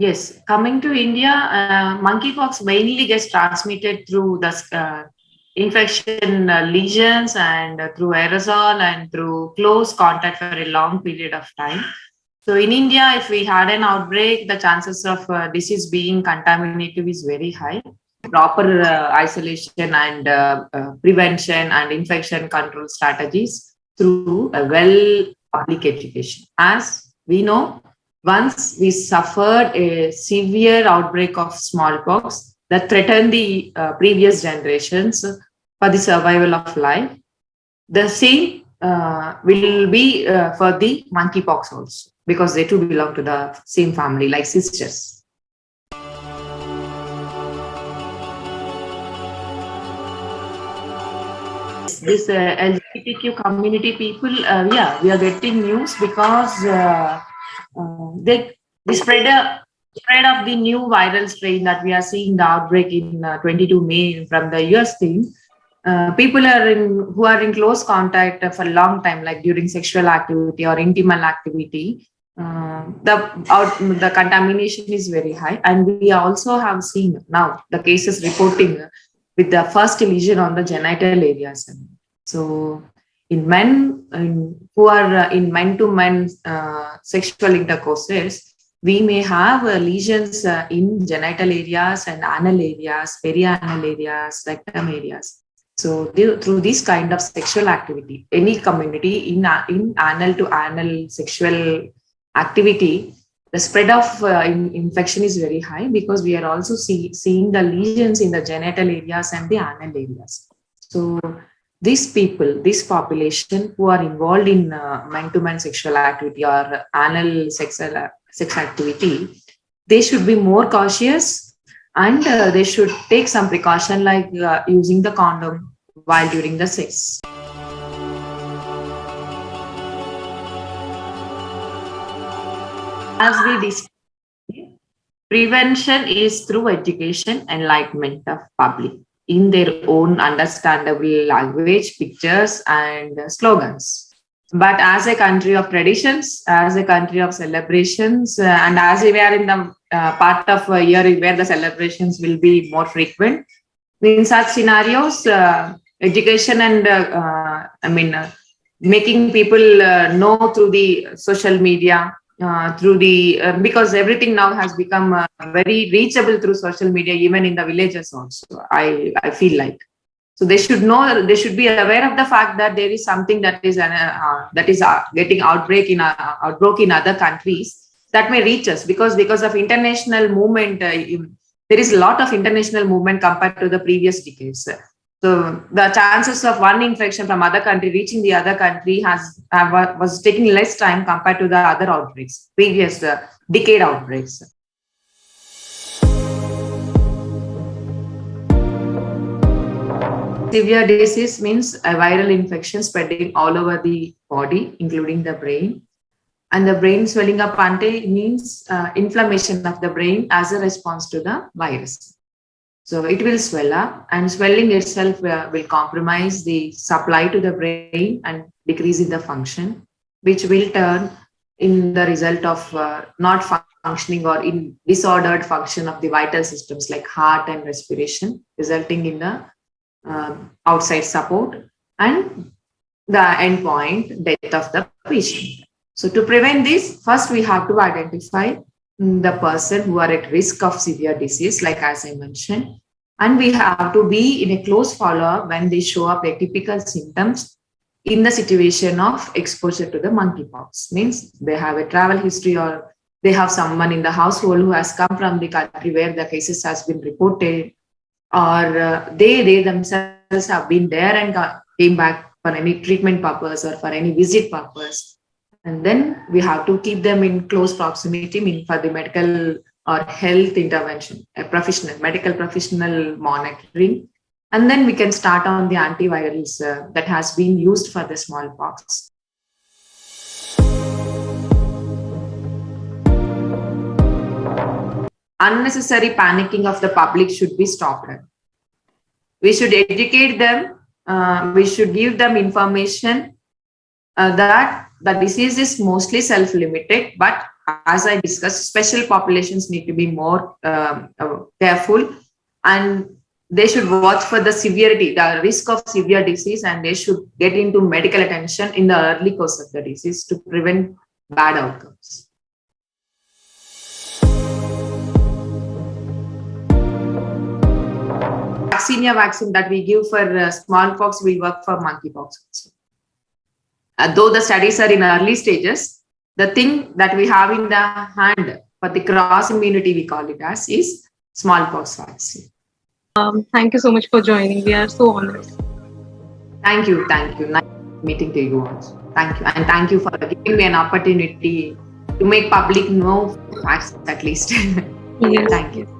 Yes, coming to India, monkeypox mainly gets transmitted through the infection lesions and through aerosol and through close contact for a long period of time. So in India, if we had an outbreak, the chances of disease being contaminated is very high. Proper isolation and prevention and infection control strategies through a well public education. As we know, once we suffered a severe outbreak of smallpox that threatened the previous generations for the survival of life, the same will be for the monkeypox also, because they too belong to the same family, like sisters. This LGBTQ community people, yeah, we are getting news because they spread of the new viral strain that we are seeing the outbreak in 22 May from the US thing. People who are in close contact for a long time, like during sexual activity or intimate activity, the contamination is very high, and we also have seen now the cases reporting with the first lesion on the genital areas. So in men who are in men-to-men sexual intercourses, we may have lesions in genital areas and anal areas, perianal areas, rectum areas. So through this kind of sexual activity, any community in anal to anal sexual activity, the spread of infection is very high, because we are also seeing the lesions in the genital areas and the anal areas. So these people, this population who are involved in man-to-man sexual activity or anal sex activity, they should be more cautious, and they should take some precaution, like using the condom while during the sex. As we discussed, prevention is through education, enlightenment of public in their own understandable language, pictures, and slogans. But as a country of traditions, as a country of celebrations, and as we are in the part of a year where the celebrations will be more frequent, in such scenarios, education and making people know through the social media, through the because everything now has become very reachable through social media, even in the villages also. I feel like, so they should know, they should be aware of the fact that there is something that is getting outbroke in other countries that may reach us, because of international movement. There is a lot of international movement compared to the previous decades. So the chances of one infection from other country reaching the other country was taking less time compared to the other outbreaks, previous decade outbreaks. Severe disease means a viral infection spreading all over the body, including the brain. And the brain swelling up means inflammation of the brain as a response to the virus. So it will swell up, and swelling itself will compromise the supply to the brain and decrease in the function, which will turn in the result of not functioning or in disordered function of the vital systems like heart and respiration, resulting in the outside support and the end point, death of the patient. So to prevent this, first we have to identify the person who are at risk of severe disease, like as I mentioned, and we have to be in a close follow-up when they show up atypical symptoms in the situation of exposure to the monkeypox. Means they have a travel history, or they have someone in the household who has come from the country where the cases has been reported, or they themselves have been there and came back for any treatment purpose or for any visit purpose. And then we have to keep them in close proximity for the medical or health intervention, a medical professional monitoring. And then we can start on the antivirals that has been used for the smallpox. Unnecessary panicking of the public should be stopped. We should educate them. We should give them information that the disease is mostly self-limited, but as I discussed, special populations need to be more careful, and they should watch for the severity, the risk of severe disease, and they should get into medical attention in the early course of the disease to prevent bad outcomes. Vaccinia vaccine that we give for smallpox will work for monkeypox also. Though the studies are in early stages, the thing that we have in the hand for the cross immunity, we call it as, is smallpox vaccine. Thank you so much for joining. We are so honored. Thank you. Nice meeting to you also. Thank you. And thank you for giving me an opportunity to make public know facts at least. Yes. Thank you.